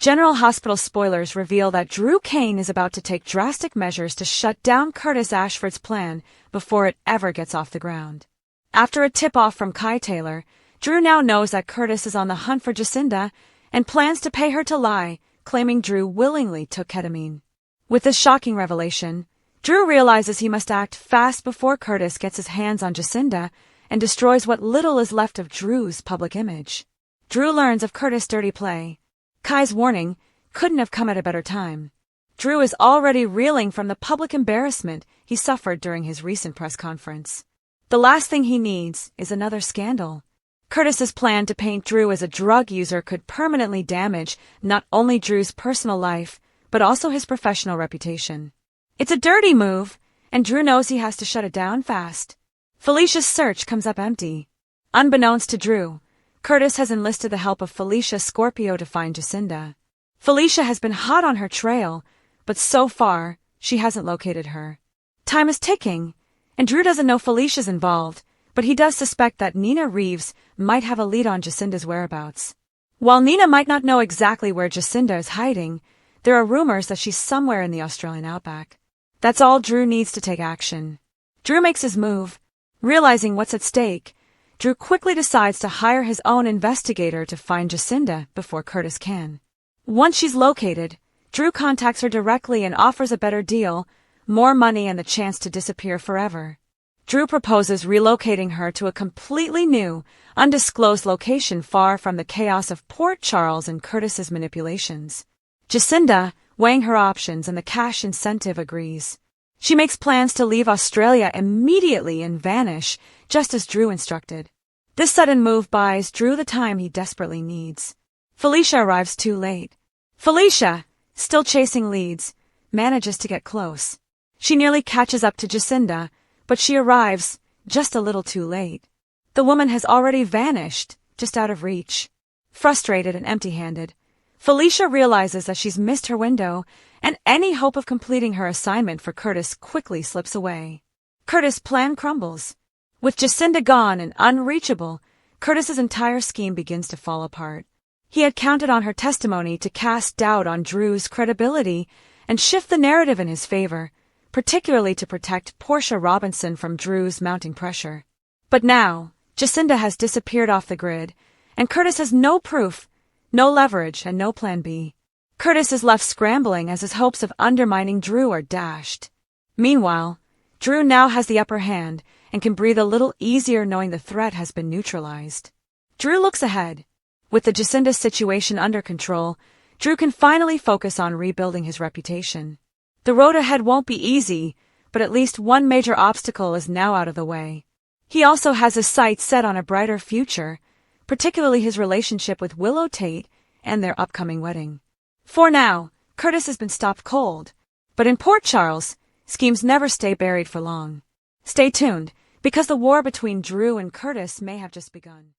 General Hospital spoilers reveal that Drew Kane is about to take drastic measures to shut down Curtis Ashford's plan before it ever gets off the ground. After a tip-off from Kai Taylor, Drew now knows that Curtis is on the hunt for Jacinda and plans to pay her to lie, claiming Drew willingly took ketamine. With this shocking revelation, Drew realizes he must act fast before Curtis gets his hands on Jacinda and destroys what little is left of Drew's public image. Drew learns of Curtis' dirty play. Kai's warning couldn't have come at a better time. Drew is already reeling from the public embarrassment he suffered during his recent press conference. The last thing he needs is another scandal. Curtis's plan to paint Drew as a drug user could permanently damage not only Drew's personal life, but also his professional reputation. It's a dirty move, and Drew knows he has to shut it down fast. Felicia's search comes up empty. Unbeknownst to Drew, Curtis has enlisted the help of Felicia Scorpio to find Jacinda. Felicia has been hot on her trail, but so far, she hasn't located her. Time is ticking, and Drew doesn't know Felicia's involved, but he does suspect that Nina Reeves might have a lead on Jacinda's whereabouts. While Nina might not know exactly where Jacinda is hiding, there are rumors that she's somewhere in the Australian outback. That's all Drew needs to take action. Drew makes his move. Realizing what's at stake, Drew quickly decides to hire his own investigator to find Jacinda before Curtis can. Once she's located, Drew contacts her directly and offers a better deal, more money and the chance to disappear forever. Drew proposes relocating her to a completely new, undisclosed location far from the chaos of Port Charles and Curtis's manipulations. Jacinda, weighing her options and the cash incentive, agrees. She makes plans to leave Australia immediately and vanish, just as Drew instructed. This sudden move buys Drew the time he desperately needs. Felicia arrives too late. Felicia, still chasing leads, manages to get close. She nearly catches up to Jacinda, but she arrives just a little too late. The woman has already vanished, just out of reach. Frustrated and empty-handed, Felicia realizes that she's missed her window, and any hope of completing her assignment for Curtis quickly slips away. Curtis' plan crumbles. With Jacinda gone and unreachable, Curtis's entire scheme begins to fall apart. He had counted on her testimony to cast doubt on Drew's credibility and shift the narrative in his favor, particularly to protect Portia Robinson from Drew's mounting pressure. But now, Jacinda has disappeared off the grid, and Curtis has no proof, no leverage, and no plan B. Curtis is left scrambling as his hopes of undermining Drew are dashed. Meanwhile, Drew now has the upper hand and can breathe a little easier knowing the threat has been neutralized. Drew looks ahead. With the Jacinda situation under control, Drew can finally focus on rebuilding his reputation. The road ahead won't be easy, but at least one major obstacle is now out of the way. He also has his sights set on a brighter future, particularly his relationship with Willow Tate and their upcoming wedding. For now, Curtis has been stopped cold, but in Port Charles, schemes never stay buried for long. Stay tuned, because the war between Drew and Curtis may have just begun.